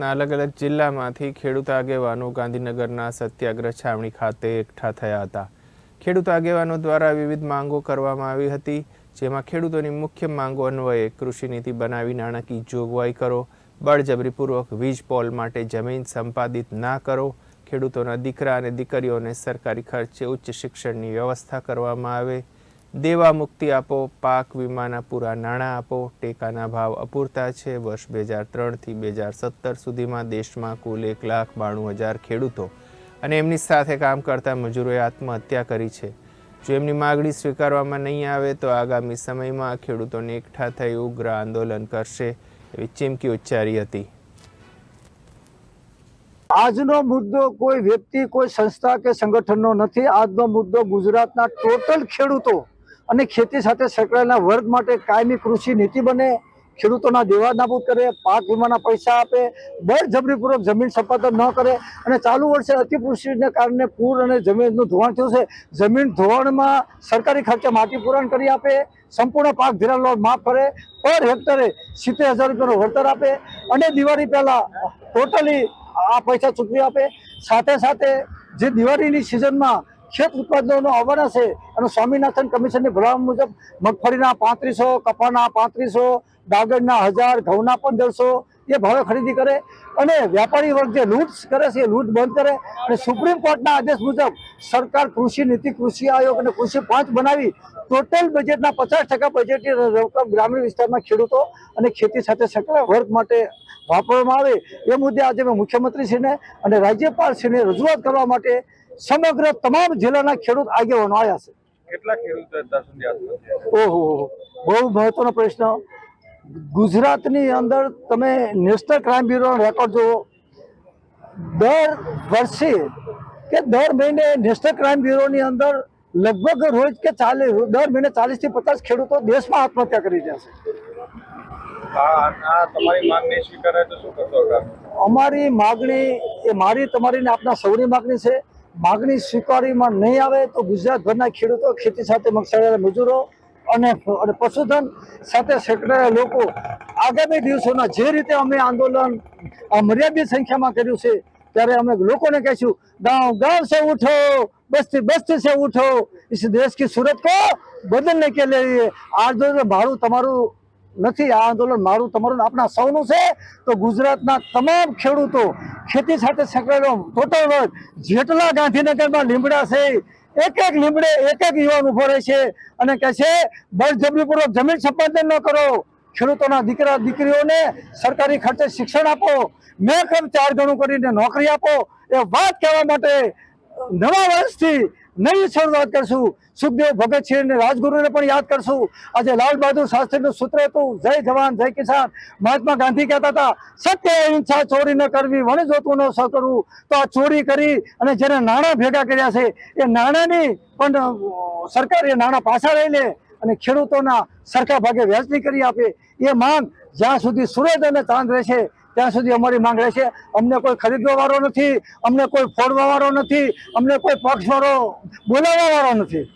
અલગ અલગ જિલ્લામાંથી ખેડૂત આગેવાનો ગાંધીનગરના સત્યાગ્રહ છાવણી ખાતે એકઠા થયા હતા। ખેડૂત આગેવાનો દ્વારા વિવિધ માંગો કરવામાં આવી હતી, જેમાં ખેડૂતોની મુખ્ય માંગો અન્વયે કૃષિ નીતિ બનાવી નાણાકીય જોગવાઈ કરો, બળજબરીપૂર્વક વીજ પોલ માટે જમીન સંપાદિત ના કરો, ખેડૂતોના દીકરા અને દીકરીઓને સરકારી ખર્ચે ઉચ્ચ શિક્ષણની વ્યવસ્થા કરવામાં આવે, દેવા મુક્તિ આપો, પાક વીમાના પૂરા નાણાં આપો, ટેકાના ભાવ અપૂરતા છે। વર્ષ 2003 થી 2017 સુધીમાં દેશમાં કુલ 1,92,000 ખેડૂતો અને એમની સાથે કામ કરતા મજૂરોએ આત્મહત્યા કરી છે। જો એમની માગણી સ્વીકારવામાં નહીં આવે તો આગામી સમયમાં ખેડૂતોને એકઠા થઈ ઉગ્ર આંદોલન કરશે એવી ચીમકી ઉચ્ચારી હતી। આજનો મુદ્દો કોઈ વ્યક્તિ, કોઈ સંસ્થા કે સંગઠનનો નથી। આજનો મુદ્દો ગુજરાતના ટોટલ ખેડૂતો અને ખેતી સાથે સંકળાયેલા વર્ગ માટે કાયમી કૃષિ નીતિ બને, ખેડૂતોના દેવા નાબૂદ કરે, પાક વીમાના પૈસા આપે, બળજબરીપૂર્વક જમીન સંપાદન ન કરે। અને ચાલુ વર્ષે અતિવૃષ્ટિને કારણે પૂર અને જમીનનું ધોવાણ થયું છે। જમીન ધોવાણમાં સરકારી ખર્ચે માટી પુરાણ કરી આપે, સંપૂર્ણ પાક ધિરાણ લોન માફ કરે, પર હેક્ટરે 70,000 રૂપિયાનું વળતર આપે અને દિવાળી પહેલા ટોટલી આ પૈસા ચૂકવી આપે। સાથે સાથે જે દિવાળીની સિઝનમાં ખેત ઉત્પાદનો આવવાના છે અને સ્વામિનાથન કમિશનની ભલામણ મુજબ મગફળીના 3500, કપાના 3500, ડાંગરના 1000, ઘઉંના 1500 એ ભાવે ખરીદી કરે અને વ્યાપારી વર્ગ જે લૂંટ કરે છે એ લૂંટ બંધ કરે। અને સુપ્રીમ કોર્ટના આદેશ મુજબ સરકાર કૃષિ નીતિ, કૃષિ આયોગ અને કૃષિ પાંચ બનાવી ટોટલ બજેટના 50% બજેટની રકમ ગ્રામીણ વિસ્તારમાં ખેડૂતો અને ખેતી સાથે સંકળાયેલા વર્ગ માટે વાપરવામાં આવે એ મુદ્દે આજે મેં મુખ્યમંત્રીશ્રીને અને રાજ્યપાલશ્રીને રજૂઆત કરવા માટે સમગ્ર તમામ જિલ્લાના ખેડૂત આગેવાનો આવ્યા છે। કેટલા ખેડૂતો અત્યાર સુધી આત્મહત્યા કરી? ઓહો, બહુ મહત્વનો પ્રશ્ન। ગુજરાતની અંદર તમે નેશનલ ક્રાઇમ બ્યુરોનો રેકોર્ડ જુઓ, દર વર્ષે કે દર મહિને નેશનલ ક્રાઇમ બ્યુરોની અંદર લગભગ રોજ કે દર મહિને 40 થી 50 ખેડૂતો દેશમાં આત્મહત્યા કરી રહ્યા છે। તમારી માંગ નહીં સ્વીકારાય તો શું કરશો? અમારી માગણી એ મારી, તમારી ને આપના સૌની માગણી છે। માગણી સ્વીકારીમાં નહીં આવે તો ગુજરાતભરના ખેડૂતો, ખેતી સાથે સંકળાયેલા મજૂરો અને પશુધન સાથે સંકળાયેલા લોકો આગામી દિવસોના જે રીતે અમે આંદોલન મર્યાદિત સંખ્યામાં કર્યું છે ત્યારે અમે લોકોને કહીશું, ગાંવ ગાંવ સે ઉઠો, બસ્તી બસ્તી સે ઉઠો, ઇસ દેશ કી सूरत को बदलने के लिए। આંદોલન મારું તમારું નથી, આ આંદોલન મારું તમારું આપણા સૌનું છે। તો ગુજરાતના તમામ ખેડૂતો, ખેતી સાથે સંકળાયેલો ટોટલ વર્ગ, જેટલા ગાંધીનગરમાં લીમડા છે, એક એક લીમડે એક એક યુવાન ઉભો રહે છે અને કહે છે બળજબરીપૂર્વક જમીન સંપાદન ન કરો, ખેડૂતોના દીકરા દીકરીઓને સરકારી ખર્ચે શિક્ષણ આપો, મેં 4 ગણું કરીને નોકરી આપો। એ વાત કહેવા માટે નવા વર્ષથી નવી શરૂઆત કરશું। સુખદેવ ભગતસિંહ અને રાજગુરુને પણ યાદ કરશું। આજે લાલ બહાદુર શાસ્ત્રીનું સૂત્ર હતું, જય જવાન જય કિસાન। મહાત્મા ગાંધી કહેતા હતા, સત્ય અહિંસા ચોરી ન કરવી, વણ જોતું ન કરવું। તો આ ચોરી કરી અને જેને નાણાં ભેગા કર્યા છે એ નાણાંની પણ સરકાર એ નાણાં પાછા લઈ લે અને ખેડૂતોના સરખા ભાગે વ્યાજની કરી આપે। એ માંગ જ્યાં સુધી સૂરજ અને ચાંદ રહેશે ત્યાં સુધી અમારી માંગ રહેશે। અમને કોઈ ખરીદવા વાળો નથી, અમને કોઈ ફોડવા વાળો નથી, અમને કોઈ પક્ષવાળો બોલાવવા વાળો નથી।